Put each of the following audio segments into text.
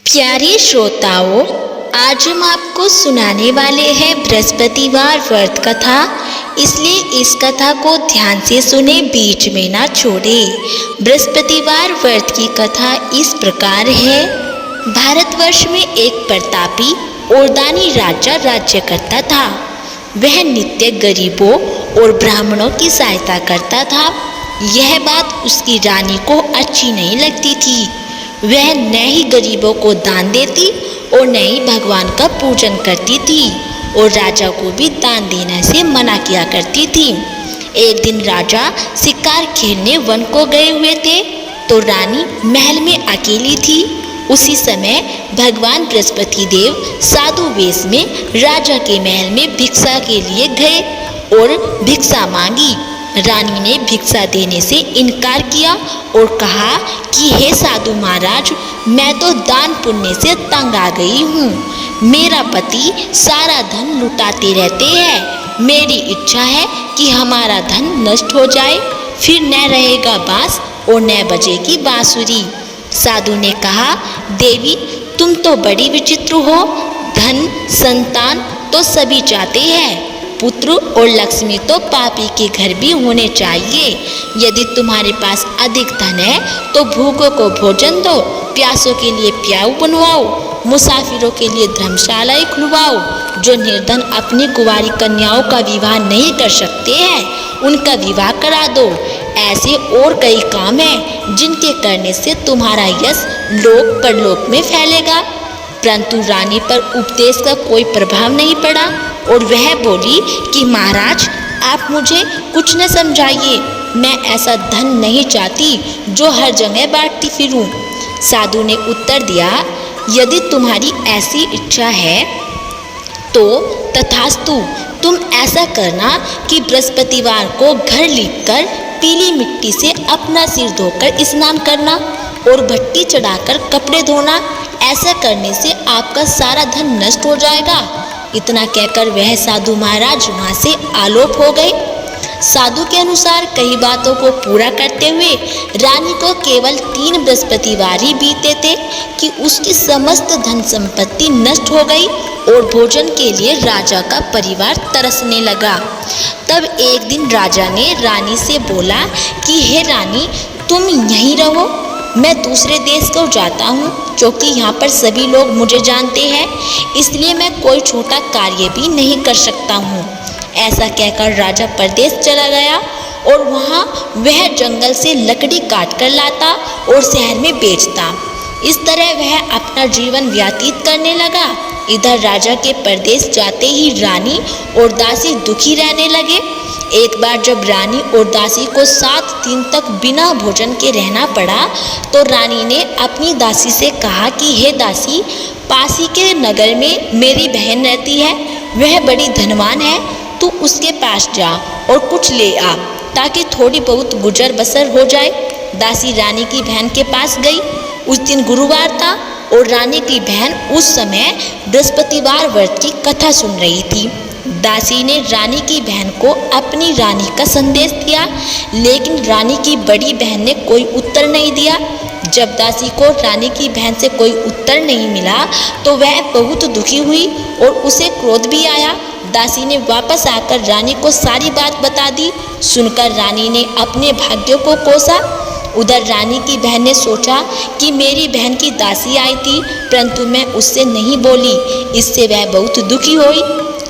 प्यारे श्रोताओं, आज हम आपको सुनाने वाले हैं बृहस्पतिवार व्रत कथा। इसलिए इस कथा को ध्यान से सुने, बीच में ना छोड़े। बृहस्पतिवार व्रत की कथा इस प्रकार है। भारतवर्ष में एक प्रतापी और दानी राजा राज्य करता था। वह नित्य गरीबों और ब्राह्मणों की सहायता करता था। यह बात उसकी रानी को अच्छी नहीं लगती थी। वह न ही गरीबों को दान देती और न ही भगवान का पूजन करती थी, और राजा को भी दान देने से मना किया करती थी। एक दिन राजा शिकार खेलने वन को गए हुए थे, तो रानी महल में अकेली थी। उसी समय भगवान बृहस्पति देव साधु वेश में राजा के महल में भिक्षा के लिए गए और भिक्षा मांगी। रानी ने भिक्षा देने से इनकार किया और कहा कि हे साधु महाराज, मैं तो दान पुण्य से तंग आ गई हूँ। मेरा पति सारा धन लुटाते रहते हैं। मेरी इच्छा है कि हमारा धन नष्ट हो जाए, फिर न रहेगा बांस और न बजेगी बांसुरी। साधु ने कहा, देवी तुम तो बड़ी विचित्र हो। धन संतान तो सभी चाहते हैं, पुत्र और लक्ष्मी तो पापी के घर भी होने चाहिए। यदि तुम्हारे पास अधिक धन है तो भूखों को भोजन दो, प्यासों के लिए प्याऊ बनवाओ, मुसाफिरों के लिए धर्मशालाएं खुलवाओ। जो निर्धन अपनी कुंवारी कन्याओं का विवाह नहीं कर सकते हैं, उनका विवाह करा दो। ऐसे और कई काम हैं जिनके करने से तुम्हारा यश लोक परलोक में फैलेगा। परंतु रानी पर उपदेश का कोई प्रभाव नहीं पड़ा और वह बोली कि महाराज, आप मुझे कुछ न समझाइए। मैं ऐसा धन नहीं चाहती जो हर जगह बांटती फिरूं। साधु ने उत्तर दिया, यदि तुम्हारी ऐसी इच्छा है तो तथास्तु। तुम ऐसा करना कि बृहस्पतिवार को घर लीपकर पीली मिट्टी से अपना सिर धोकर स्नान करना और भट्टी चढ़ाकर कपड़े धोना। ऐसा करने से आपका सारा धन नष्ट हो जाएगा। इतना कहकर वह साधु महाराज वहाँ से आलोप हो गए। साधु के अनुसार कई बातों को पूरा करते हुए रानी को केवल 3 बृहस्पतिवार ही बीते थे कि उसकी समस्त धन संपत्ति नष्ट हो गई और भोजन के लिए राजा का परिवार तरसने लगा। तब एक दिन राजा ने रानी से बोला कि हे रानी, तुम यहीं रहो, मैं दूसरे देश को जाता हूँ, क्योंकि यहाँ पर सभी लोग मुझे जानते हैं, इसलिए मैं कोई छोटा कार्य भी नहीं कर सकता हूँ। ऐसा कहकर राजा परदेश चला गया और वहाँ वह जंगल से लकड़ी काट कर लाता और शहर में बेचता। इस तरह वह अपना जीवन व्यतीत करने लगा। इधर राजा के परदेश जाते ही रानी और दासी दुखी रहने लगे। एक बार जब रानी और दासी को 7 दिन तक बिना भोजन के रहना पड़ा, तो रानी ने अपनी दासी से कहा कि हे दासी, पास ही के नगर में मेरी बहन रहती है, वह बड़ी धनवान है, तू उसके पास जा और कुछ ले आ, ताकि थोड़ी बहुत गुजर बसर हो जाए। दासी रानी की बहन के पास गई। उस दिन गुरुवार था और रानी की बहन उस समय बृहस्पतिवार व्रत की कथा सुन रही थी। दासी ने रानी की बहन को अपनी रानी का संदेश दिया, लेकिन रानी की बड़ी बहन ने कोई उत्तर नहीं दिया। जब दासी को रानी की बहन से कोई उत्तर नहीं मिला तो वह बहुत दुखी हुई और उसे क्रोध भी आया। दासी ने वापस आकर रानी को सारी बात बता दी। सुनकर रानी ने अपने भाग्यों को कोसा। उधर रानी की बहन ने सोचा कि मेरी बहन की दासी आई थी, परंतु मैं उससे नहीं बोली, इससे वह बहुत दुखी हुई।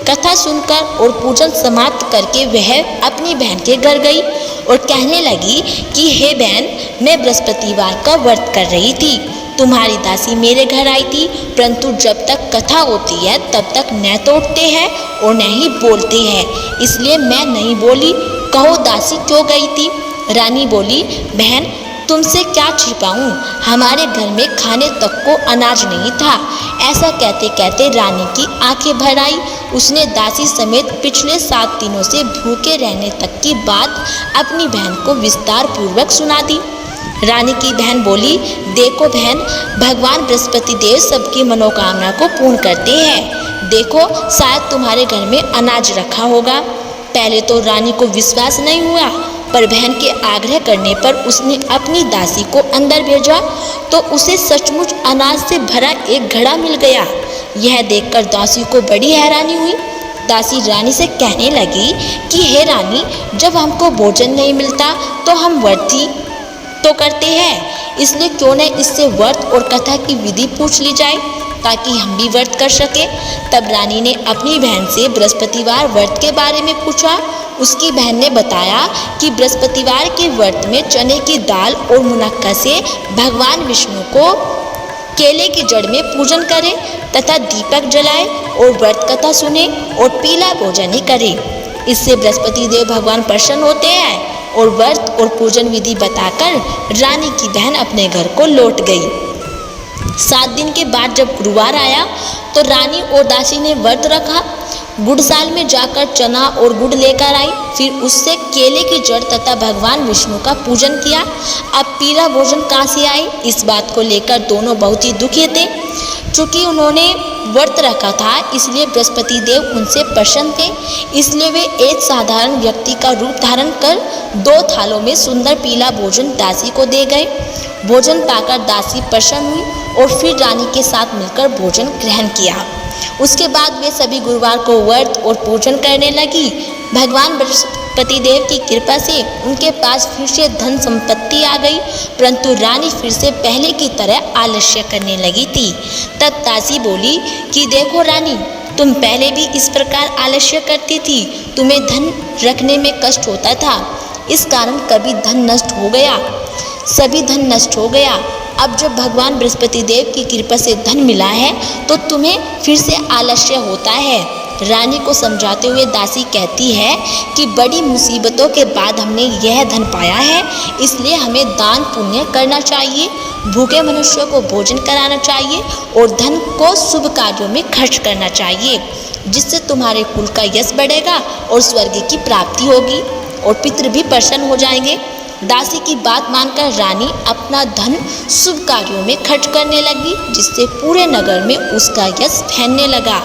कथा सुनकर और पूजन समाप्त करके वह अपनी बहन के घर गई और कहने लगी कि हे बहन, मैं बृहस्पतिवार का व्रत कर रही थी। तुम्हारी दासी मेरे घर आई थी, परंतु जब तक कथा होती है तब तक न तो उठते हैं और न ही बोलते हैं, इसलिए मैं नहीं बोली। कहो दासी क्यों गई थी? रानी बोली, बहन तुमसे क्या छिपाऊं, हमारे घर में खाने तक को अनाज नहीं था। ऐसा कहते कहते रानी की आंखें भर आई। उसने दासी समेत पिछले 7 दिनों से भूखे रहने तक की बात अपनी बहन को विस्तार पूर्वक सुना दी। रानी की बहन बोली, देखो बहन, भगवान बृहस्पति देव सबकी मनोकामना को पूर्ण करते हैं। देखो शायद तुम्हारे घर में अनाज रखा होगा। पहले तो रानी को विश्वास नहीं हुआ, पर बहन के आग्रह करने पर उसने अपनी दासी को अंदर भेजा तो उसे सचमुच अनाज से भरा एक घड़ा मिल गया। यह देखकर दासी को बड़ी हैरानी हुई। दासी रानी से कहने लगी कि हे रानी, जब हमको भोजन नहीं मिलता तो हम व्रत ही तो करते हैं, इसलिए क्यों न इससे व्रत और कथा की विधि पूछ ली जाए ताकि हम भी व्रत कर सके। तब रानी ने अपनी बहन से बृहस्पतिवार व्रत के बारे में पूछा। उसकी बहन ने बताया कि बृहस्पतिवार के व्रत में चने की दाल और मुनक्का से भगवान विष्णु को केले की जड़ में पूजन करें तथा दीपक जलाए और व्रत कथा सुने और पीला भोजन ही करें। इससे बृहस्पति देव भगवान प्रसन्न होते हैं। और व्रत और पूजन विधि बताकर रानी की बहन अपने घर को लौट गई। 7 दिन के बाद जब गुरुवार आया तो रानी और दासी ने व्रत रखा। गुड़साल में जाकर चना और गुड़ लेकर आई, फिर उससे केले की जड़ तथा भगवान विष्णु का पूजन किया। अब पीला भोजन कहाँ से आए, इस बात को लेकर दोनों बहुत ही दुखी थे। चूँकि उन्होंने व्रत रखा था इसलिए बृहस्पति देव उनसे प्रसन्न थे, इसलिए वे एक साधारण व्यक्ति का रूप धारण कर 2 थालों में सुंदर पीला भोजन दासी को दे गए। भोजन पाकर दासी प्रसन्न हुई और फिर रानी के साथ मिलकर भोजन ग्रहण किया। उसके बाद वे सभी गुरुवार को व्रत और पूजन करने लगी। भगवान बृहस्पति देव की कृपा से उनके पास फिर से धन संपत्ति आ गई, परंतु रानी फिर से पहले की तरह आलस्य करने लगी थी। तब दासी बोली कि देखो रानी, तुम पहले भी इस प्रकार आलस्य करती थी, तुम्हें धन रखने में कष्ट होता था, इस कारण कभी धन नष्ट हो गया, सभी धन नष्ट हो गया। अब जब भगवान बृहस्पति देव की कृपा से धन मिला है तो तुम्हें फिर से आलस्य होता है। रानी को समझाते हुए दासी कहती है कि बड़ी मुसीबतों के बाद हमने यह धन पाया है, इसलिए हमें दान पुण्य करना चाहिए, भूखे मनुष्यों को भोजन कराना चाहिए और धन को शुभ कार्यों में खर्च करना चाहिए, जिससे तुम्हारे कुल का यश बढ़ेगा और स्वर्ग की प्राप्ति होगी और पितृ भी प्रसन्न हो जाएंगे। दासी की बात मानकर रानी अपना धन शुभ कार्यों में खर्च करने लगी, जिससे पूरे नगर में उसका यश फैलने लगा।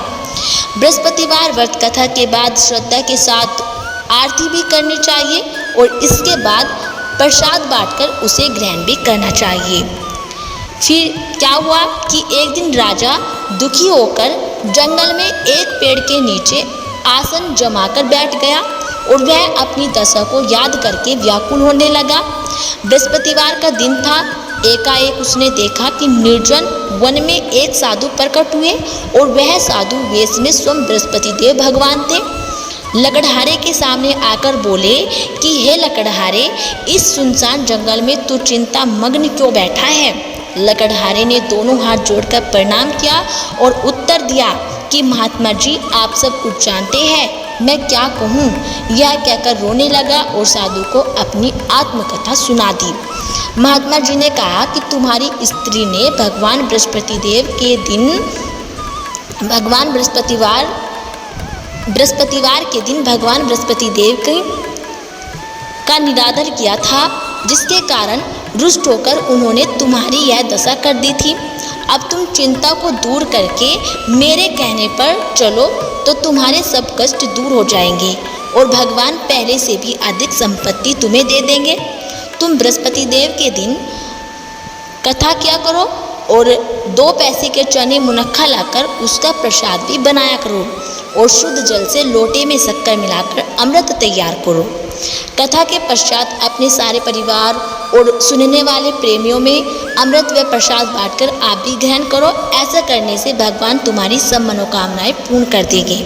बृहस्पतिवार व्रत कथा के बाद श्रद्धा के साथ आरती भी करनी चाहिए और इसके बाद प्रसाद बांटकर उसे ग्रहण भी करना चाहिए। फिर क्या हुआ कि एक दिन राजा दुखी होकर जंगल में एक पेड़ के नीचे आसन जमाकर बैठ गया और वह अपनी दशा को याद करके व्याकुल होने लगा। बृहस्पतिवार का दिन था। एकाएक उसने देखा कि निर्जन वन में एक साधु प्रकट हुए और वह साधु वेश में स्वयं बृहस्पति देव भगवान थे। लकड़हारे के सामने आकर बोले कि हे लकड़हारे, इस सुनसान जंगल में तू चिंता मग्न क्यों बैठा है। लकड़हारे ने दोनों हाथ जोड़कर प्रणाम किया और उत्तर दिया कि महात्मा जी, आप सब कुछ जानते हैं, मैं क्या कहूँ। यह कहकर रोने लगा और साधु को अपनी आत्मकथा सुना दी। महात्मा जी ने कहा कि तुम्हारी स्त्री ने भगवान बृहस्पति देव के दिन भगवान बृहस्पति देव का निरादर किया था, जिसके कारण रुष्ट होकर उन्होंने तुम्हारी यह दशा कर दी थी। अब तुम चिंता को दूर करके मेरे कहने पर चलो तो तुम्हारे सब कष्ट दूर हो जाएंगे और भगवान पहले से भी अधिक संपत्ति तुम्हें दे देंगे। तुम बृहस्पति देव के दिन कथा क्या करो और 2 पैसे के चने मुनक्खा लाकर उसका प्रसाद भी बनाया करो और शुद्ध जल से लोटे में शक्कर मिलाकर अमृत तैयार करो। कथा के पश्चात अपने सारे परिवार और सुनने वाले प्रेमियों में अमृत व प्रसाद बांटकर आप भी ग्रहण करो। ऐसा करने से भगवान तुम्हारी सब मनोकामनाएं पूर्ण कर देंगे।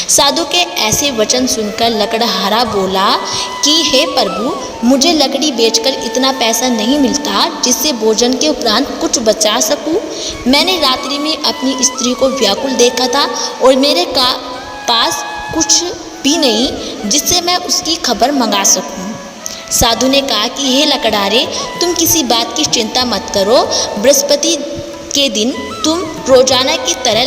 साधु के ऐसे वचन सुनकर लकड़हारा बोला कि हे प्रभु, मुझे लकड़ी बेचकर इतना पैसा नहीं मिलता जिससे भोजन के उपरांत कुछ बचा सकूं। मैंने रात्रि में अपनी स्त्री को व्याकुल देखा था और मेरे पास कुछ भी नहीं जिससे मैं उसकी खबर मंगा सकूं। साधु ने कहा कि हे लकड़हारे, तुम किसी बात की चिंता मत करो। बृहस्पति के दिन तुम रोजाना की तरह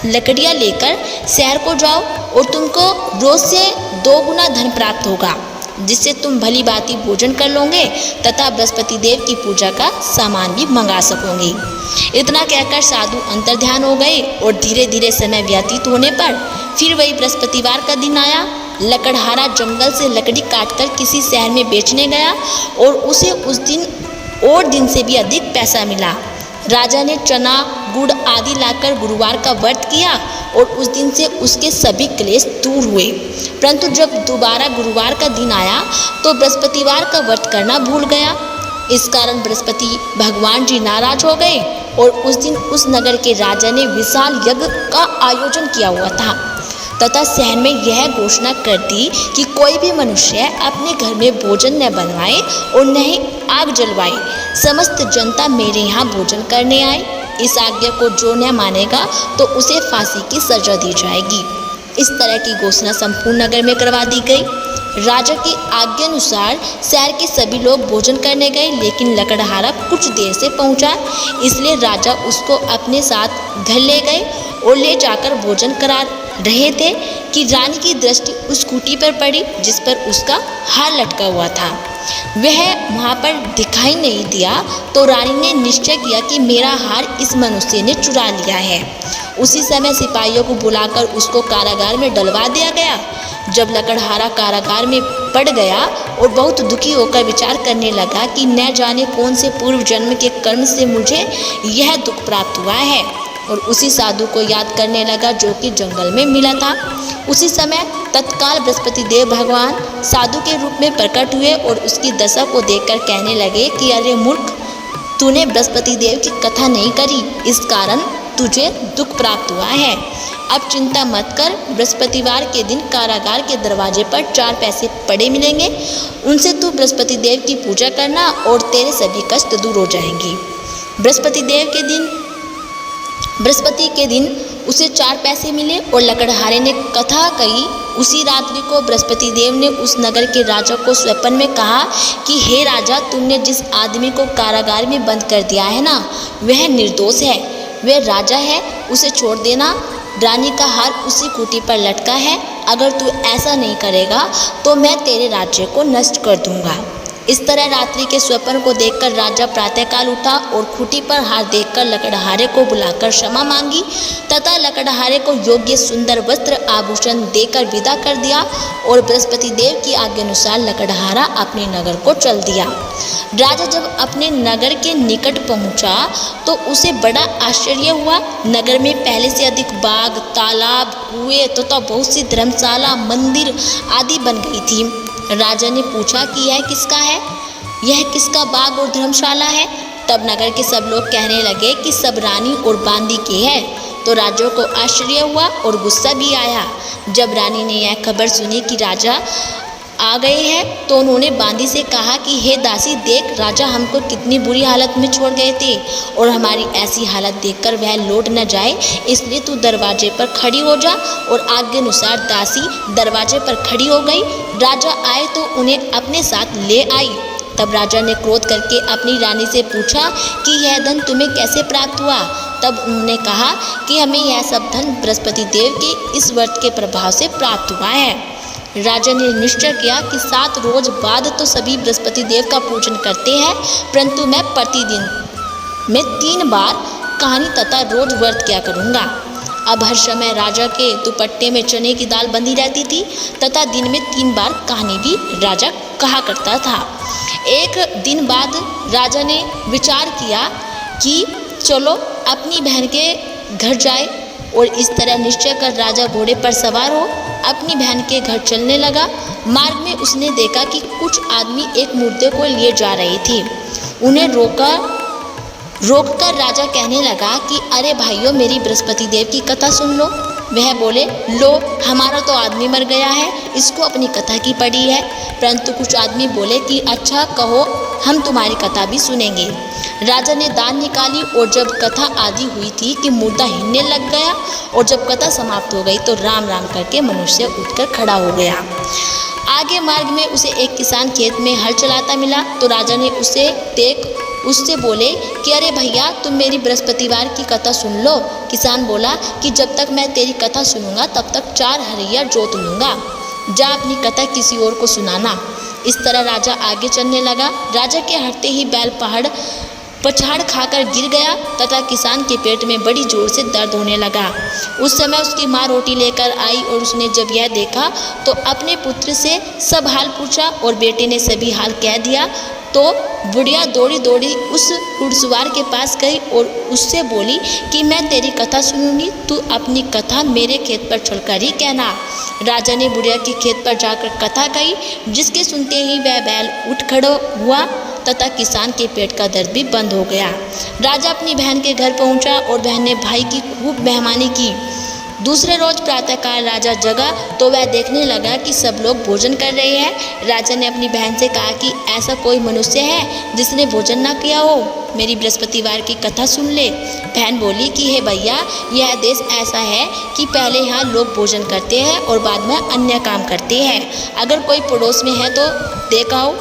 लकड़ियाँ लेकर शहर को जाओ और तुमको रोज से 2 गुना धन प्राप्त होगा, जिससे तुम भली भांति भोजन कर लोगे तथा बृहस्पति देव की पूजा का सामान भी मंगा सकोगे। इतना कहकर साधु अंतर्ध्यान हो गए और धीरे धीरे समय व्यतीत होने पर फिर वही बृहस्पतिवार का दिन आया। लकड़हारा जंगल से लकड़ी काटकर किसी शहर में बेचने गया और उसे उस दिन और दिन से भी अधिक पैसा मिला। राजा ने चना गुड़ आदि लाकर गुरुवार का व्रत किया और उस दिन से उसके सभी क्लेश दूर हुए। परंतु जब दोबारा गुरुवार का दिन आया तो बृहस्पतिवार का व्रत करना भूल गया। इस कारण बृहस्पति भगवान जी नाराज हो गए और उस दिन उस नगर के राजा ने विशाल यज्ञ का आयोजन किया हुआ था तथा शहर में यह घोषणा कर दी कि कोई भी मनुष्य अपने घर में भोजन न बनवाए और न ही आग जलवाए। समस्त जनता मेरे यहाँ भोजन करने आए। इस आज्ञा को जो न मानेगा तो उसे फांसी की सजा दी जाएगी। इस तरह की घोषणा संपूर्ण नगर में करवा दी गई। राजा की आज्ञा अनुसार शहर के सभी लोग भोजन करने गए, लेकिन लकड़हारा कुछ देर से पहुंचा, इसलिए राजा उसको अपने साथ घर ले गए और ले जाकर भोजन करा रहे थे कि रानी की दृष्टि उस खूंटी पर पड़ी जिस पर उसका हार लटका हुआ था। वह वहाँ पर दिखाई नहीं दिया तो रानी ने निश्चय किया कि मेरा हार इस मनुष्य ने चुरा लिया है। उसी समय सिपाहियों को बुलाकर उसको कारागार में डलवा दिया गया। जब लकड़हारा कारागार में पड़ गया और बहुत दुखी होकर विचार करने लगा कि न जाने कौन से पूर्व जन्म के कर्म से मुझे यह दुख प्राप्त हुआ है, और उसी साधु को याद करने लगा जो कि जंगल में मिला था। उसी समय तत्काल बृहस्पति देव भगवान साधु के रूप में प्रकट हुए और उसकी दशा को देखकर कहने लगे कि अरे मूर्ख, तूने बृहस्पति देव की कथा नहीं करी, इस कारण तुझे दुख प्राप्त हुआ है। अब चिंता मत कर, बृहस्पतिवार के दिन कारागार के दरवाजे पर 4 पैसे पड़े मिलेंगे, उनसे तू बृहस्पति देव की पूजा करना और तेरे सभी कष्ट दूर हो जाएंगे। बृहस्पति के दिन उसे 4 पैसे मिले और लकड़हारे ने कथा कही। उसी रात्रि को बृहस्पति देव ने उस नगर के राजा को स्वप्न में कहा कि हे राजा, तुमने जिस आदमी को कारागार में बंद कर दिया है ना, वह निर्दोष है, वह राजा है, उसे छोड़ देना। रानी का हार उसी खूंटी पर लटका है। अगर तू ऐसा नहीं करेगा तो मैं तेरे राज्य को नष्ट कर दूंगा। इस तरह रात्रि के स्वप्न को देखकर राजा प्रातःकाल उठा और खूंटी पर हार देखकर लकड़हारे को बुलाकर क्षमा मांगी तथा लकड़हारे को योग्य सुंदर वस्त्र आभूषण देकर विदा कर दिया और बृहस्पति देव की आज्ञा अनुसार लकड़हारा अपने नगर को चल दिया। राजा जब अपने नगर के निकट पहुंचा तो उसे बड़ा आश्चर्य हुआ। नगर में पहले से अधिक बाग, तालाब, कुएं तथा बहुत सी धर्मशाला, मंदिर आदि बन गई थी। राजा ने पूछा कि यह किसका है, यह किसका बाग और धर्मशाला है। तब नगर के सब लोग कहने लगे कि सब रानी और बांदी के है। तो राजा को आश्चर्य हुआ और गुस्सा भी आया। जब रानी ने यह खबर सुनी कि राजा आ गए हैं तो उन्होंने बांदी से कहा कि हे दासी, देख राजा हमको कितनी बुरी हालत में छोड़ गए थे और हमारी ऐसी हालत देखकर वह लौट न जाए, इसलिए तू दरवाजे पर खड़ी हो जा। और आज्ञा अनुसार दासी दरवाजे पर खड़ी हो गई। राजा आए तो उन्हें अपने साथ ले आई। तब राजा ने क्रोध करके अपनी रानी से पूछा कि यह धन तुम्हें कैसे प्राप्त हुआ। तब उन्होंने कहा कि हमें यह सब धन बृहस्पति देव के इस व्रत के प्रभाव से प्राप्त हुआ है। राजा ने निश्चय किया कि 7 रोज बाद तो सभी बृहस्पति देव का पूजन करते हैं, परंतु मैं प्रतिदिन में 3 बार कहानी तथा रोज व्रत किया करूँगा। अब हर समय राजा के दुपट्टे में चने की दाल बंधी रहती थी तथा दिन में 3 बार कहानी भी राजा कहा करता था। एक दिन बाद राजा ने विचार किया कि चलो अपनी बहन के घर जाए, और इस तरह निश्चय कर राजा घोड़े पर सवार हो अपनी बहन के घर चलने लगा। मार्ग में उसने देखा कि कुछ आदमी एक मुर्दे को लिए जा रहे थे। उन्हें रोककर राजा कहने लगा कि अरे भाइयों, मेरी बृहस्पति देव की कथा सुन लो। वह बोले, लो हमारा तो आदमी मर गया है, इसको अपनी कथा की पड़ी है। परंतु कुछ आदमी बोले कि अच्छा कहो, हम तुम्हारी कथा भी सुनेंगे। राजा ने दान निकाली और जब कथा आदि हुई थी कि मुर्दा हिलने लग गया, और जब कथा समाप्त हो गई तो राम राम करके मनुष्य उठकर खड़ा हो गया। आगे मार्ग में उसे एक किसान खेत में हल चलाता मिला तो राजा ने उसे देख उससे बोले कि अरे भैया, तुम मेरी बृहस्पतिवार की कथा सुन लो। किसान बोला कि जब तक मैं तेरी कथा सुनूंगा तब तक 4 हरिया जोत लूँगा, जा अपनी कथा किसी और को सुनाना। इस तरह राजा आगे चलने लगा। राजा के हटते ही बैल पहाड़ पछाड़ खाकर गिर गया तथा किसान के पेट में बड़ी जोर से दर्द होने लगा। उस समय उसकी माँ रोटी लेकर आई और उसने जब यह देखा तो अपने पुत्र से सब हाल पूछा और बेटे ने सभी हाल कह दिया। तो बुढ़िया दौड़ी दौड़ी उस घुड़सवार के पास गई और उससे बोली कि मैं तेरी कथा सुनूंगी, तू अपनी कथा मेरे खेत पर चलकर ही कहना। राजा ने बुढ़िया के खेत पर जाकर कथा कही, जिसके सुनते ही वह बैल उठ खड़ा हुआ तथा किसान के पेट का दर्द भी बंद हो गया। राजा अपनी बहन के घर पहुंचा और बहन ने भाई की खूब मेहमानी की। दूसरे रोज प्रातःकाल राजा जगा तो वह देखने लगा कि सब लोग भोजन कर रहे हैं। राजा ने अपनी बहन से कहा कि ऐसा कोई मनुष्य है जिसने भोजन ना किया हो, मेरी बृहस्पतिवार की कथा सुन ले। बहन बोली कि हे भैया, यह देश ऐसा है कि पहले यहाँ लोग भोजन करते हैं और बाद में अन्य काम करते हैं। अगर कोई पड़ोस में है तो देखाओ।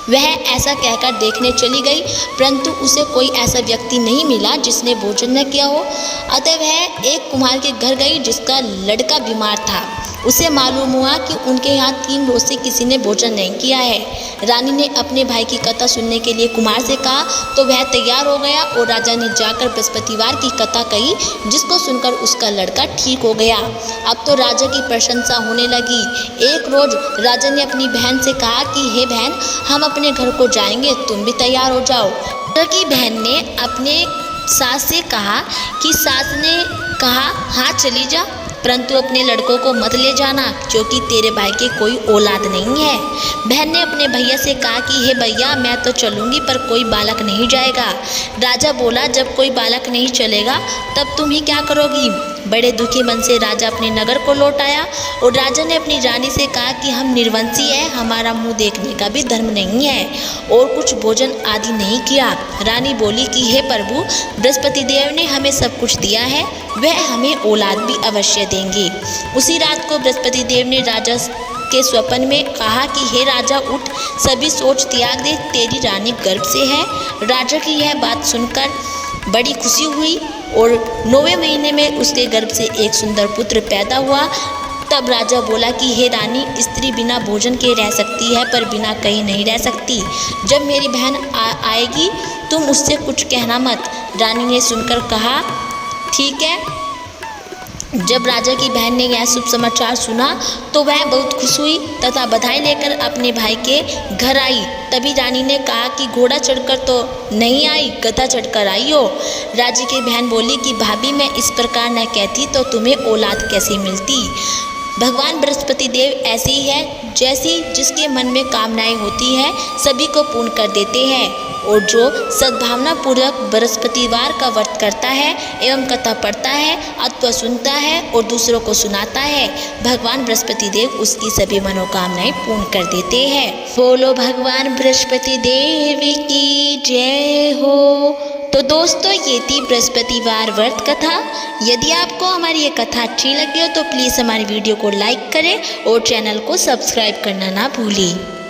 वह ऐसा कहकर देखने चली गई, परंतु उसे कोई ऐसा व्यक्ति नहीं मिला जिसने भोजन न किया हो। अतः वह एक कुम्हार के घर गई जिसका लड़का बीमार था। उसे मालूम हुआ कि उनके यहाँ 3 रोज से किसी ने भोजन नहीं किया है। रानी ने अपने भाई की कथा सुनने के लिए कुम्हार से कहा तो वह तैयार हो गया और राजा ने जाकर बृहस्पतिवार की कथा कही, जिसको सुनकर उसका लड़का ठीक हो गया। अब तो राजा की प्रशंसा होने लगी। एक रोज राजा ने अपनी बहन से कहा कि हे बहन, हम अपने घर को जाएंगे, तुम भी तैयार हो जाओ। राजा की बहन ने अपने सास से कहा कि सास ने कहा हाँ चली जा, परंतु अपने लड़कों को मत ले जाना क्योंकि तेरे भाई के कोई औलाद नहीं है। बहन ने अपने भैया से कहा कि हे भैया, मैं तो चलूँगी पर कोई बालक नहीं जाएगा। राजा बोला, जब कोई बालक नहीं चलेगा तब तुम ही क्या करोगी। बड़े दुखी मन से राजा अपने नगर को लौट आया और राजा ने अपनी रानी से कहा कि हम निर्वंशी हैं, हमारा मुंह देखने का भी धर्म नहीं है और कुछ भोजन आदि नहीं किया। रानी बोली कि हे प्रभु, बृहस्पति देव ने हमें सब कुछ दिया है, वह हमें औलाद भी अवश्य देंगे। उसी रात को बृहस्पति देव ने राजा के स्वप्न में कहा कि हे राजा, उठ, सभी सोच त्याग दे, तेरी रानी गर्भ से है। राजा की यह बात सुनकर बड़ी खुशी हुई और 9वें महीने में उसके गर्भ से एक सुंदर पुत्र पैदा हुआ। तब राजा बोला कि हे रानी, स्त्री बिना भोजन के रह सकती है पर बिना कहीं नहीं रह सकती। जब मेरी बहन आएगी तुम उससे कुछ कहना मत। रानी ने सुनकर कहा ठीक है। जब राजा की बहन ने यह शुभ समाचार सुना तो वह बहुत खुश हुई तथा बधाई लेकर अपने भाई के घर आई। तभी रानी ने कहा कि घोड़ा चढ़कर तो नहीं आई, गधा चढ़कर आई हो। राजा की बहन बोली कि भाभी, मैं इस प्रकार न कहती तो तुम्हें औलाद कैसे मिलती। भगवान बृहस्पति देव ऐसे ही है, जैसी जिसके मन में कामनाएं होती हैं सभी को पूर्ण कर देते हैं। और जो सद्भावना पूर्वक बृहस्पतिवार का व्रत करता है एवं कथा पढ़ता है अथवा सुनता है और दूसरों को सुनाता है, भगवान बृहस्पति देव उसकी सभी मनोकामनाएं पूर्ण कर देते हैं। बोलो भगवान बृहस्पति देव की जय हो। तो दोस्तों, ये थी बृहस्पतिवार व्रत कथा। यदि आपको हमारी ये कथा अच्छी लगी हो तो प्लीज़ हमारी वीडियो को लाइक करें और चैनल को सब्सक्राइब करना ना भूलें।